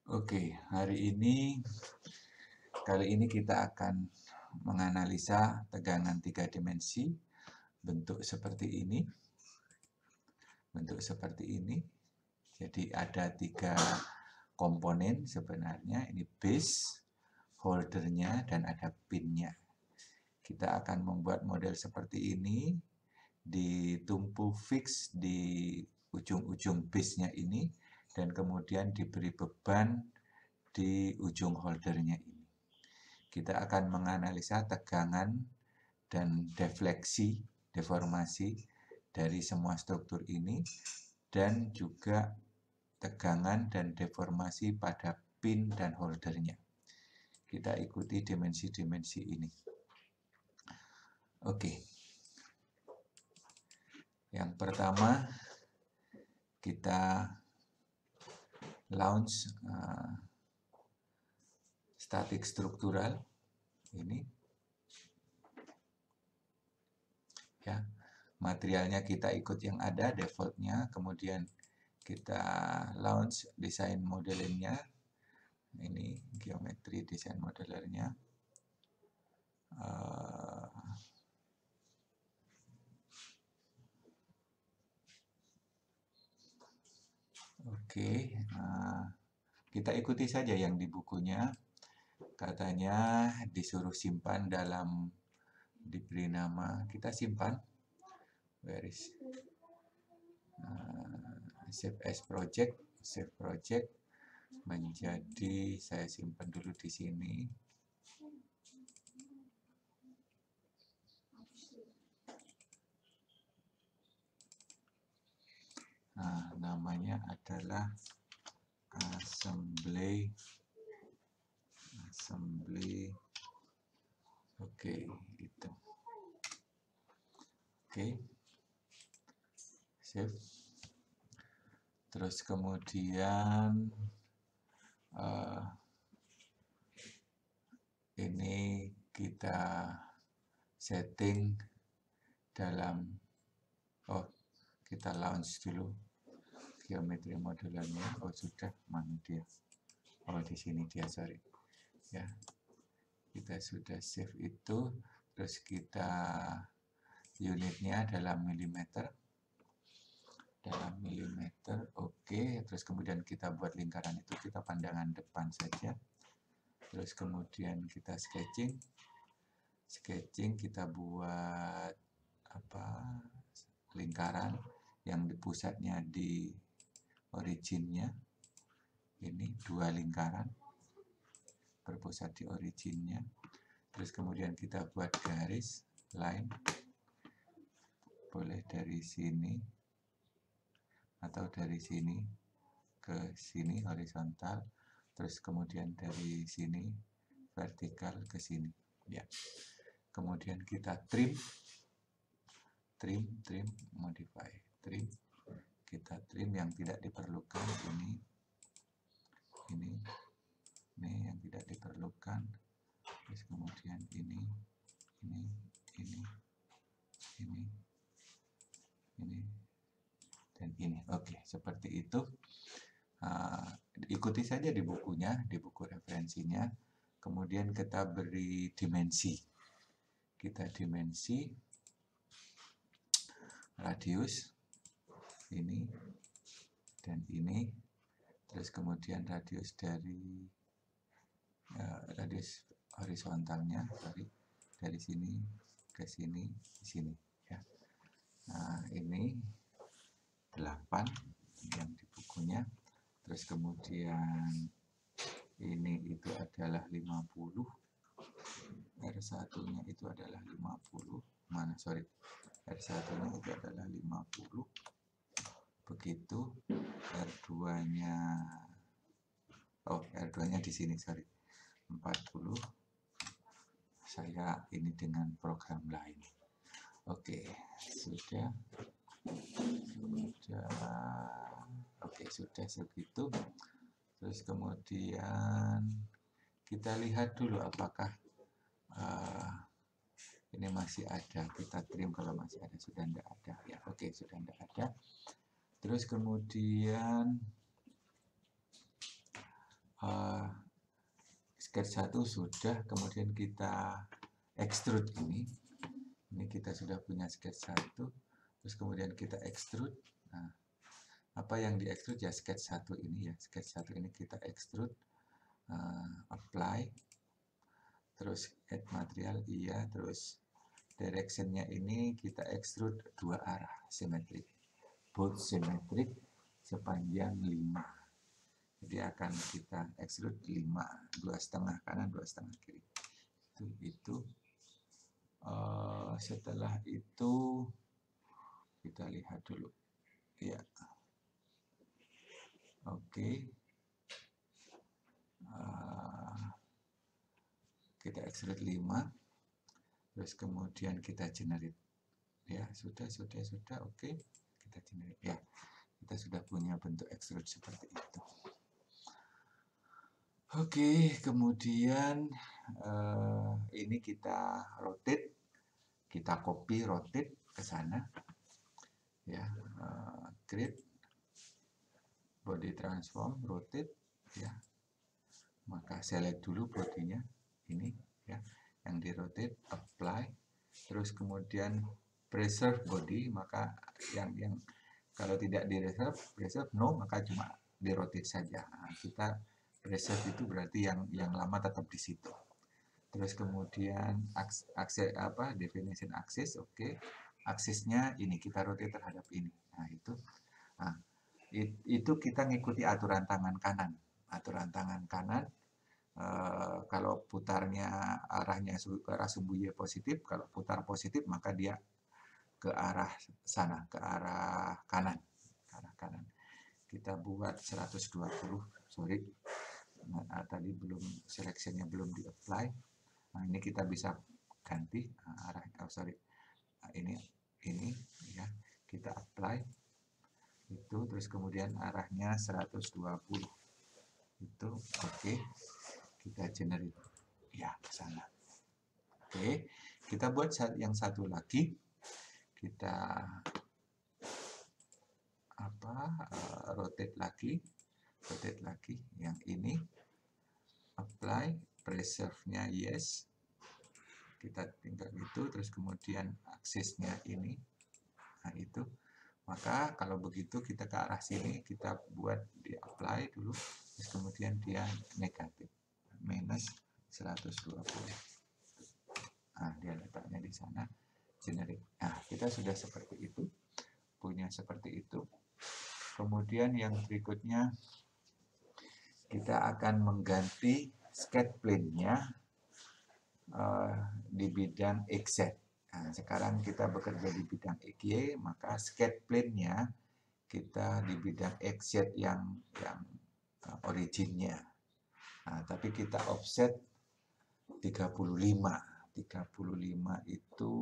Oke, kali ini kita akan menganalisa tegangan 3 dimensi, bentuk seperti ini, Jadi ada 3 komponen sebenarnya, ini base, holdernya, dan ada pinnya. Kita akan membuat model seperti ini, ditumpu fix di ujung-ujung base-nya ini, dan kemudian diberi beban di ujung holdernya ini. Kita akan menganalisa tegangan dan defleksi, deformasi dari semua struktur ini, dan juga tegangan dan deformasi pada pin dan holdernya. Kita ikuti dimensi-dimensi ini. Oke. Yang pertama, kita launch statik struktural ini. Ya, materialnya kita ikut yang ada, defaultnya, kemudian kita launch desain modelingnya. Ini geometri desain modelernya. Oke, kita ikuti saja yang di bukunya. Katanya disuruh simpan dalam, diberi nama, kita simpan. Where is save as project, save project menjadi, saya simpan dulu di sini. Nah, namanya adalah assembly. Oke, itu. Oke. Save. Terus kemudian ini kita setting dalam, kita launch dulu geometri modelannya. Sudah, mana dia? Di sini dia, sorry. Ya, kita sudah save itu. Terus kita unitnya dalam milimeter. Oke. Terus kemudian kita buat lingkaran itu, kita pandangan depan saja. Terus kemudian kita sketching, kita buat lingkaran yang di pusatnya di originnya. Ini 2 lingkaran berpusat di originnya. Terus kemudian kita buat garis line, boleh dari sini atau dari sini ke sini horizontal, terus kemudian dari sini vertikal ke sini, ya. Kemudian kita trim, modify, kita trim yang tidak diperlukan, ini yang tidak diperlukan. Terus kemudian ini dan ini. Oke, seperti itu. Ikuti saja di bukunya, di buku referensinya. Kemudian kita beri dimensi. Kita dimensi radius ini dan ini. Terus kemudian radius dari radius horizontalnya, dari sini ke sini, di sini, ya. Nah, ini 8 yang di bukunya. Terus kemudian ini itu adalah 50. R1-nya itu adalah 50. R1-nya itu adalah 50. Begitu. R2-nya R2-nya di sini, 40. Saya ini dengan program lain. Oke, sudah. Oke, sudah segitu. Terus kemudian kita lihat dulu apakah ini masih ada. Kita trim kalau masih ada. Sudah tidak ada, ya. Oke, sudah tidak ada. Terus kemudian sketch 1 sudah, kemudian kita extrude ini kita sudah punya sketch 1, terus kemudian kita extrude. Nah, apa yang di extrude ya sketch 1 ini ya, sketch 1 ini kita extrude, apply, terus add material iya, terus directionnya ini kita extrude 2 arah symmetric, both symmetric sepanjang 5. Jadi akan kita extrude 5, 2,5 kanan 2,5 kiri. Itu setelah itu kita lihat dulu ya. Oke. Kita extrude 5, terus kemudian kita generate ya, sudah oke, kita generate ya, kita sudah punya bentuk extrude seperti itu. Oke, kemudian ini kita rotate, kita copy rotate ke sana ya, create body transform rotate ya, maka select dulu bodinya ini ya, yang di rotate, apply, terus kemudian preserve body, maka yang kalau tidak di preserve no, maka cuma di rotate saja. Nah, kita preserve itu berarti yang lama tetap di situ. Terus kemudian akses definition axis, oke. Aksisnya ini kita rotate terhadap ini. Nah, itu kita ngikuti aturan tangan kanan. Aturan tangan kanan, kalau putarnya arahnya ke arah sumbu Y positif, kalau putar positif maka dia ke arah sana, ke arah kanan. Kita buat 120, sorry. Nah, tadi belum seleksinya belum di apply. Nah, ini kita bisa ganti arah, ini ya, kita apply itu, terus kemudian arahnya 120 itu, oke. Kita generate ya ke sana. Oke, kita buat yang satu lagi, kita rotate lagi yang ini, apply, preserve-nya yes, kita tinggal itu, terus kemudian aksesnya ini, nah itu, maka kalau begitu kita ke arah sini, kita buat di apply dulu, terus kemudian dia negatif, minus 120. Nah, dia letaknya di sana, generate. Nah, kita sudah seperti itu, punya seperti itu. Kemudian yang berikutnya, kita akan mengganti sketch plane-nya di bidang XZ. Nah, sekarang kita bekerja di bidang XY, maka sketch plane-nya kita di bidang XZ yang originnya. Nah, tapi kita offset 35 itu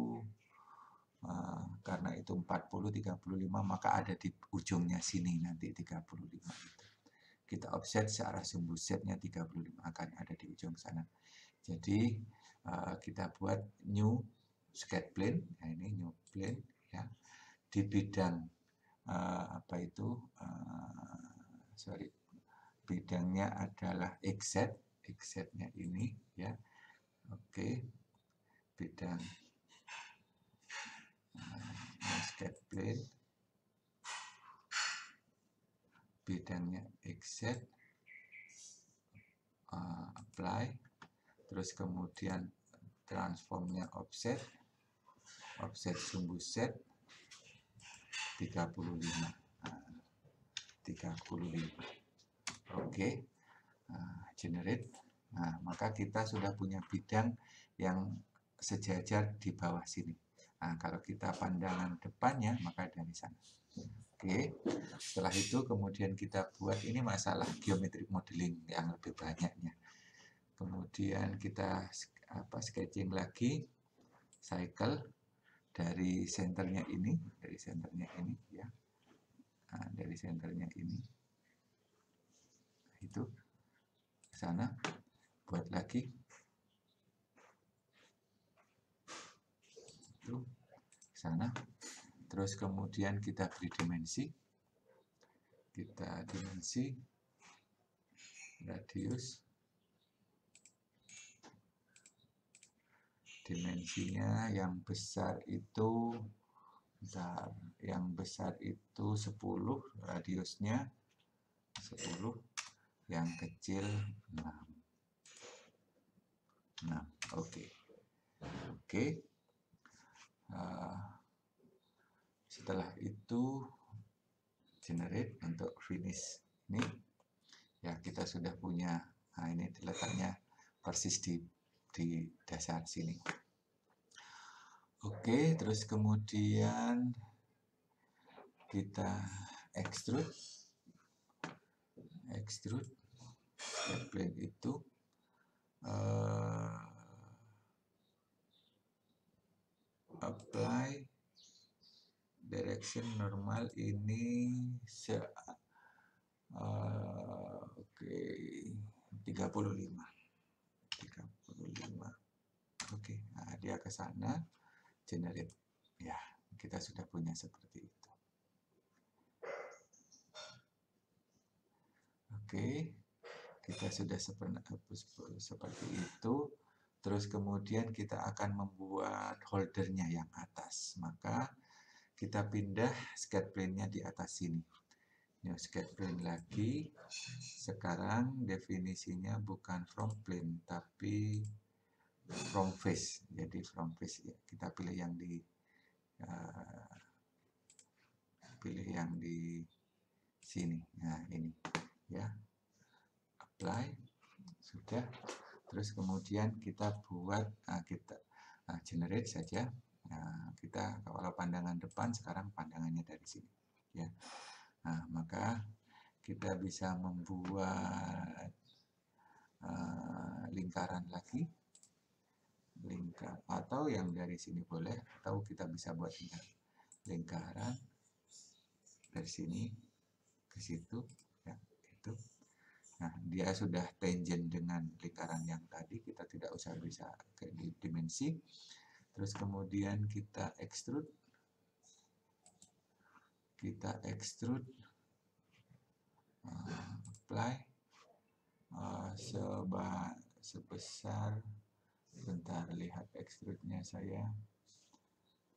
karena itu 40, 35, maka ada di ujungnya sini nanti 35 itu. Kita offset searah sumbu Z-nya 35 akan ada di ujung sana. Jadi kita buat new sketch plane, nah ini new plane ya, di bidang bidangnya adalah XZ-nya ini ya. Oke, bidang sketch plane, bidangnya XZ, apply, terus kemudian transformnya offset sumbu Z 35. Oke, generate. Nah, maka kita sudah punya bidang yang sejajar di bawah sini. Nah, kalau kita pandangan depannya, maka dari sana. Oke, setelah itu kemudian kita buat, ini masalah geometric modeling yang lebih banyaknya. Kemudian kita sketching lagi, cycle dari senternya ini ya. Nah, dari senternya ini. Itu ke sana, buat lagi. Itu ke sana. Terus kemudian kita beri dimensi. radius, dimensinya yang besar itu, bentar, yang besar itu 10, radiusnya 10, yang kecil 6. Oke. Setelah itu generate untuk finish ini. Ya, kita sudah punya. Nah, ini letaknya persis di dasar sini. Oke, terus kemudian kita extrude sketch plane itu apply direction normal ini oke, 35. Oke, nah dia ke sana, generate. Ya, kita sudah punya seperti itu. Oke, kita sudah seperti itu. Terus kemudian kita akan membuat holdernya yang atas. Maka kita pindah sketch plane-nya di atas sini. New sketch plane lagi. Sekarang definisinya bukan from plane, tapi from face. Jadi from face ya. Kita pilih yang di sini. Nah, ini ya. Apply. Sudah. Terus kemudian kita buat generate saja. Nah, kita kalau pandangan depan, sekarang pandangannya dari sini ya. Nah, maka kita bisa membuat lingkaran lagi, atau yang dari sini boleh, atau kita bisa buat lingkaran dari sini ke situ ya, itu. Nah, dia sudah tangent dengan lingkaran yang tadi, kita tidak usah bisa ke dimensi. Terus kemudian kita extrude apply sebesar, bentar, lihat extrude-nya saya.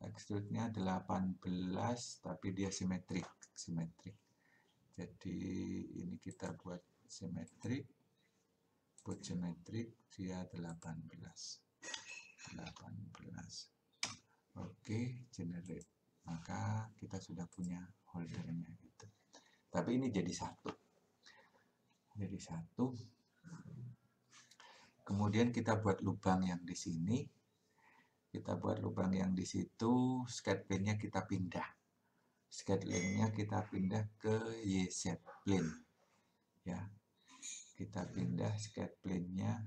Extrude-nya 18, tapi dia simetrik. Jadi ini kita buat simetrik. Dia 18. Oke, generate. Maka kita sudah punya holdernya gitu. Tapi ini jadi satu. Kemudian kita buat lubang yang di sini. Kita buat lubang yang di situ, sketch plane-nya kita pindah. Sketch plane-nya kita pindah ke YZ plane. Ya. Kita pindah sketch plane-nya.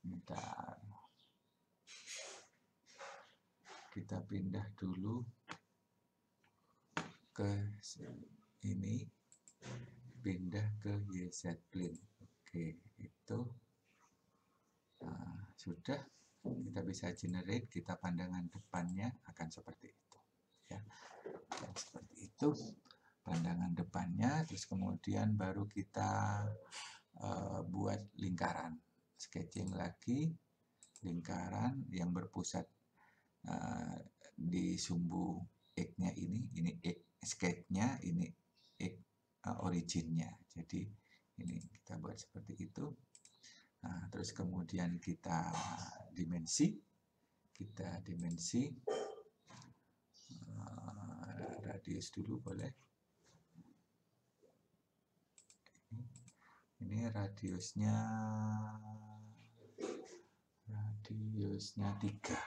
Bentar. Kita pindah dulu ke ini. Pindah ke YZ plane. Oke, itu. Nah, sudah. Kita bisa generate, kita pandangan depannya akan seperti itu ya. Dan seperti itu pandangan depannya. Terus kemudian baru kita buat lingkaran, sketching lagi lingkaran yang berpusat di sumbu X-nya ini X sketch-nya, ini X originnya. Jadi ini kita buat seperti itu. Nah, terus kemudian kita dimensi radius dulu boleh. Ini radiusnya 3.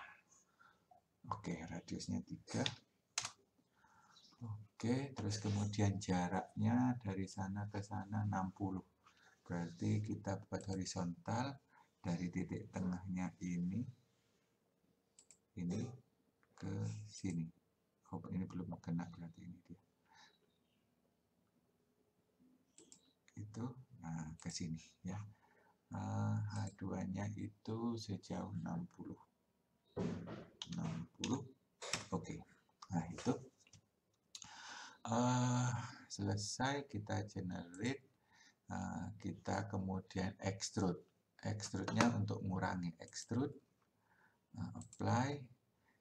Oke, radiusnya 3. Oke, terus kemudian jaraknya dari sana ke sana 60. Berarti kita buat horizontal dari titik tengahnya ini ke sini. Oh, ini belum kena, berarti ini dia. Itu, nah ke sini ya. H2-nya itu sejauh 60. Oke. Nah, itu. Selesai kita generate. kita kemudian extrude. Extrude-nya untuk mengurangi, extrude, apply.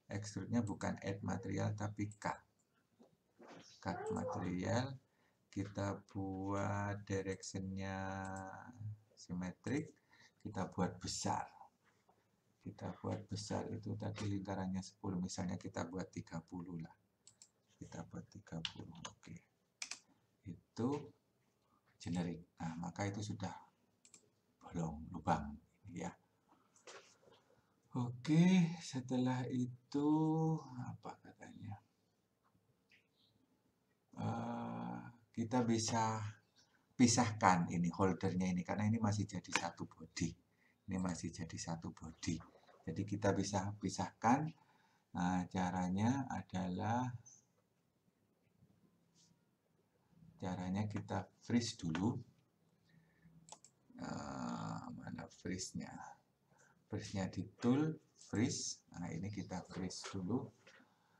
Extrude-nya bukan add material tapi cut. Cut material, kita buat direction-nya simetrik, kita buat besar. Kita buat besar itu tadi lingkarannya 10, misalnya kita buat 30 lah. Kita buat 30, oke. Itu generik. Nah, maka itu sudah bolong, lubang ya. Oke, setelah itu apa katanya? Kita bisa pisahkan ini holdernya ini karena ini masih jadi satu body. Ini masih jadi satu body. Jadi kita bisa pisahkan. Nah, caranya adalah kita freeze dulu. Mana freeze-nya? Freeze-nya di tool, freeze. Nah, ini kita freeze dulu.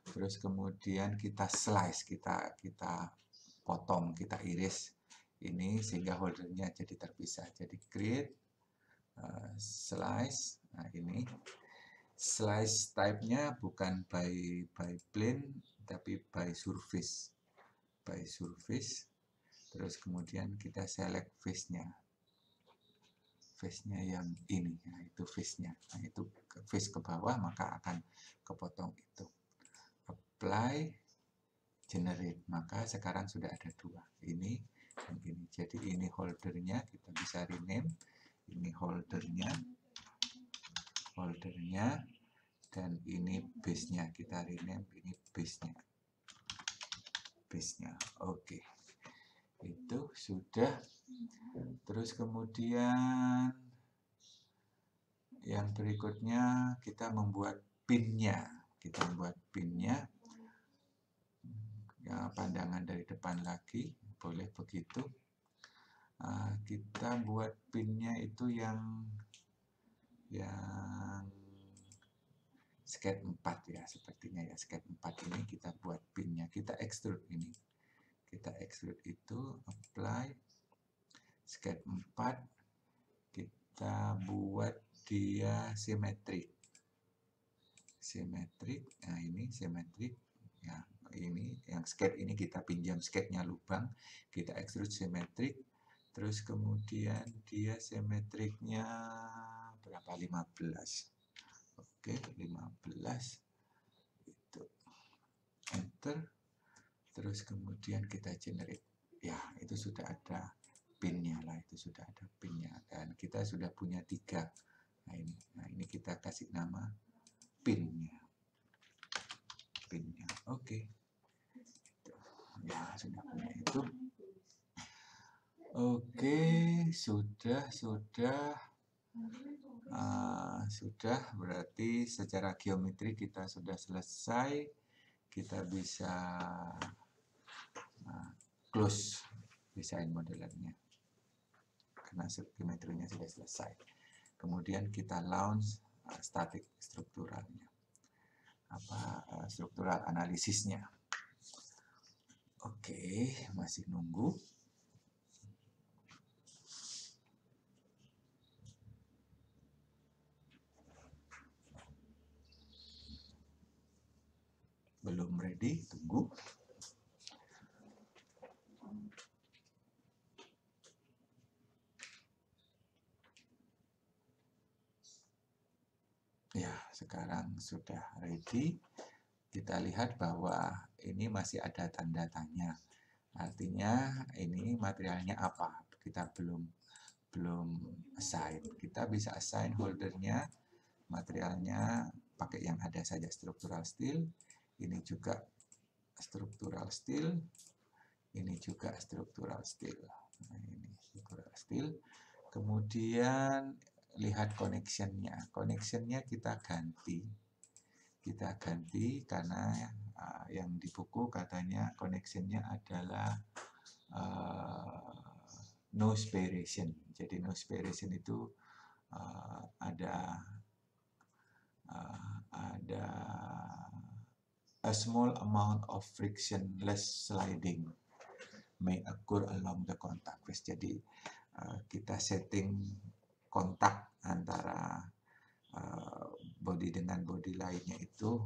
Terus kemudian kita slice, kita potong, kita iris ini sehingga holdernya jadi terpisah. Jadi create, slice. Nah, ini slice type-nya bukan by plane tapi by surface. By surface. Terus kemudian kita select face-nya. Face-nya yang ini. Nah, itu face-nya. Nah, itu face ke bawah maka akan kepotong itu. Apply, generate. Maka sekarang sudah ada dua. Ini dan ini. Jadi ini holdernya kita bisa rename. Ini holdernya. Dan ini base-nya kita rename, ini base-nya. Oke. Itu sudah. Terus kemudian yang berikutnya kita membuat pin-nya. Ya, pandangan dari depan lagi, boleh begitu. Kita buat pin-nya itu yang sketch 4 ya, sepertinya ya, sketch 4 ini kita buat pinnya, kita extrude ini. Kita extrude itu, apply, sketch 4, kita buat dia simetrik. Nah ini simetrik. Ya, ini yang sketch ini kita pinjam sketchnya lubang, kita extrude simetrik. Terus kemudian dia simetriknya berapa? 15. Oke, 15 itu enter, terus kemudian kita generate. Ya, itu sudah ada pinnya lah, dan kita sudah punya 3. Nah ini kita kasih nama pinnya. Oke. Ya, sudah punya itu. Oke, sudah, berarti secara geometri kita sudah selesai. Kita bisa close desain modelernya karena geometrinya sudah selesai. Kemudian kita launch static strukturalnya, struktural analisisnya. Oke, masih nunggu. Belum ready, tunggu. Ya, sekarang sudah ready. Kita lihat bahwa ini masih ada tanda tanya. Artinya ini materialnya apa? Kita belum assign. Kita bisa assign holdernya, materialnya pakai yang ada saja, structural steel. Ini juga structural steel. Ini juga structural steel. Nah, ini structural steel. Kemudian lihat connection-nya. Connection-nya kita ganti. Karena yang di buku katanya connection-nya adalah no spiration. Jadi no spiration itu ada a small amount of frictionless sliding may occur along the contact face. Jadi kita setting kontak antara body dengan body lainnya itu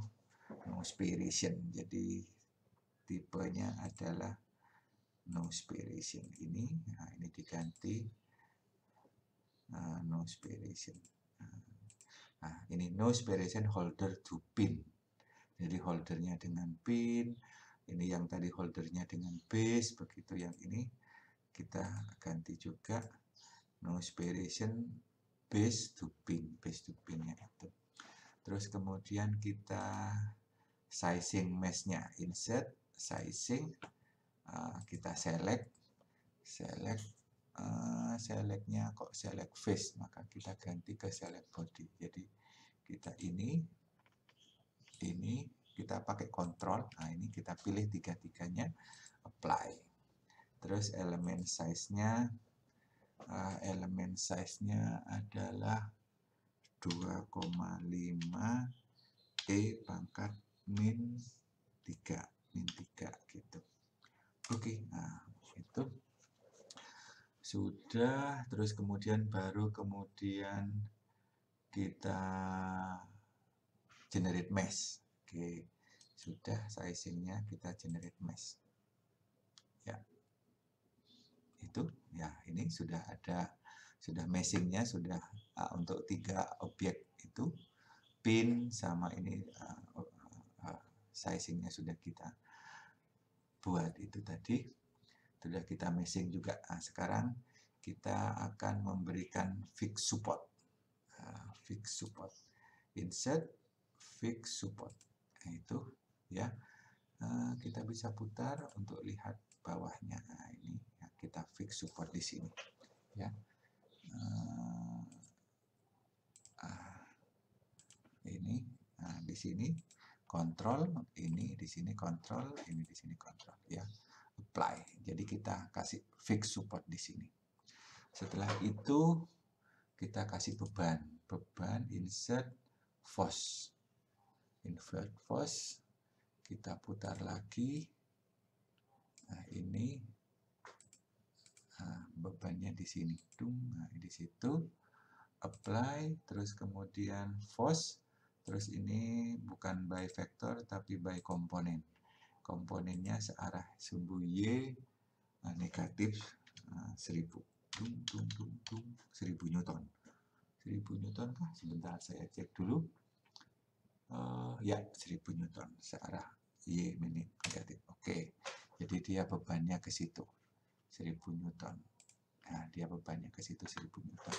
no spiration. Jadi tipenya adalah no spiration ini. Nah, ini diganti no spiration. Nah, ini no spiration holder to pin. Jadi holdernya dengan pin, ini yang tadi holdernya dengan base, begitu yang ini kita ganti juga no spiration base to pinnya itu. Terus kemudian kita sizing meshnya, insert sizing, kita selectnya kok select face, maka kita ganti ke select body. Jadi kita ini kita pakai kontrol. Nah, ini kita pilih tiga-tiganya, apply. Terus elemen size-nya adalah 2,5 pangkat min 3 gitu. Oke, nah itu sudah. Terus kemudian kita generate mesh. Oke, sudah sizingnya kita generate mesh. Ya, itu ya, ini sudah meshingnya sudah untuk 3 objek itu, pin sama ini sizingnya sudah kita buat itu tadi, sudah kita meshing juga. Nah, sekarang kita akan memberikan fix support. Insert fix support. Nah, itu ya, kita bisa putar untuk lihat bawahnya. Nah, ini ya, kita fix support di sini ya. Ini di sini kontrol, ini di sini kontrol, ini di sini kontrol ya. Apply. Jadi kita kasih fix support di sini. Setelah itu kita kasih beban insert force. Invert force, kita putar lagi. Nah, ini bebannya di sini. Nah, di situ apply, terus kemudian force, terus ini bukan by vector tapi by komponen. Komponennya searah sumbu Y negatif 1000. 1000 Newton. 1000 Newton kah? Sebentar saya cek dulu. Ya, 1000 Newton searah Y negatif. Oke. Jadi dia bebannya ke situ. 1000 Newton. Nah, dia bebannya ke situ 1000 Newton.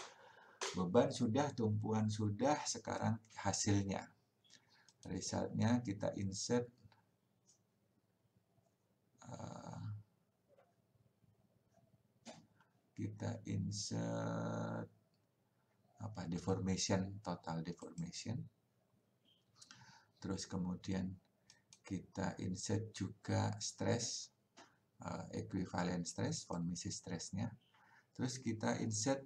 Beban sudah, tumpuan sudah, sekarang hasilnya. Resultnya kita insert deformation, total deformation. Terus kemudian kita insert juga stress, equivalent stress, von Mises stressnya. Terus kita insert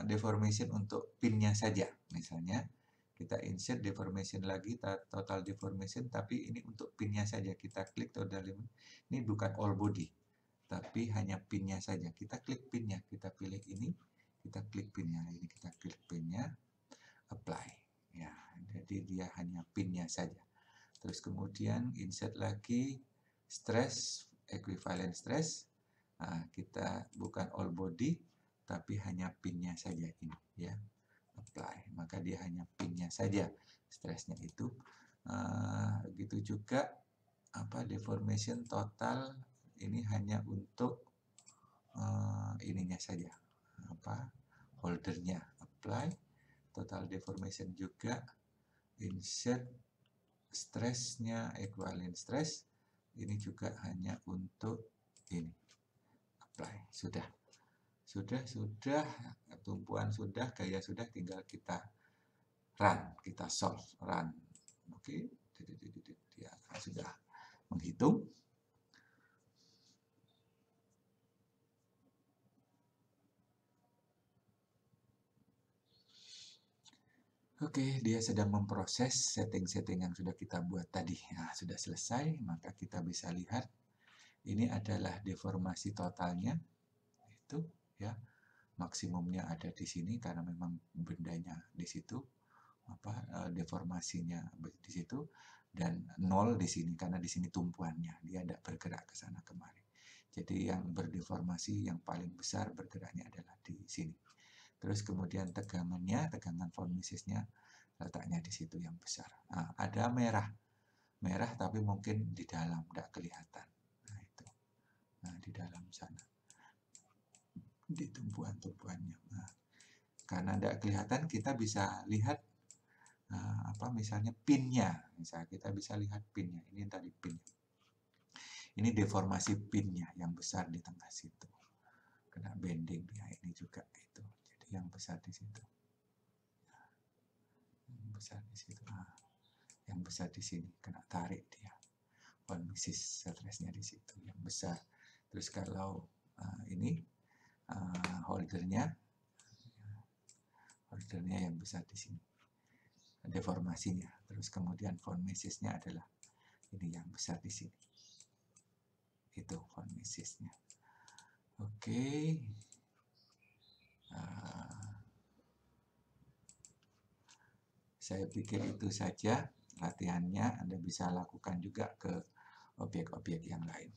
deformation untuk pinnya saja. Misalnya kita insert deformation lagi, total deformation, tapi ini untuk pinnya saja. Kita klik total, ini bukan all body, tapi hanya pinnya saja. Kita klik pinnya, kita pilih ini, kita klik pinnya, ini kita klik pinnya, apply. Ya, jadi dia hanya pinnya saja. Terus kemudian insert lagi stress, equivalent stress. Nah, kita bukan all body, tapi hanya pinnya saja ini ya, apply. Maka dia hanya pinnya saja stresnya itu. Begitu juga deformation total, ini hanya untuk ininya saja, holdernya, apply. Total deformation juga, insert stressnya, equivalent stress, ini juga hanya untuk ini, apply. Sudah, tumpuan sudah, gaya sudah, tinggal kita run, kita solve, run. Oke, ya, sudah menghitung. Oke, dia sedang memproses setting-setting yang sudah kita buat tadi. Nah, sudah selesai, maka kita bisa lihat ini adalah deformasi totalnya. Itu ya. maksimumnya ada di sini karena memang bendanya di situ, deformasinya di situ, dan 0 di sini karena di sini tumpuannya, dia tidak bergerak ke sana kemari. Jadi yang berdeformasi yang paling besar bergeraknya adalah di sini. Terus kemudian tegangannya, tegangan von Misesnya letaknya di situ yang besar. Nah, ada merah tapi mungkin di dalam tidak kelihatan. Nah itu, nah di dalam sana, di tumpuan-tumpuannya. Nah, karena tidak kelihatan, kita bisa lihat misalnya pinnya. Misalnya kita bisa lihat pinnya. Ini tadi pinnya. Ini deformasi pinnya yang besar di tengah situ. Kena bending ya, ini juga itu. Jadi yang besar di situ. Yang besar di situ. Nah, yang besar di sini kena tarik dia. Von Mises stresnya di situ yang besar. Terus kalau ini holdernya yang besar di sini, deformasinya. Terus kemudian von Misesnya adalah ini yang besar di sini. Itu von Misesnya. Oke. Saya pikir itu saja latihannya. Anda bisa lakukan juga ke objek-objek yang lain.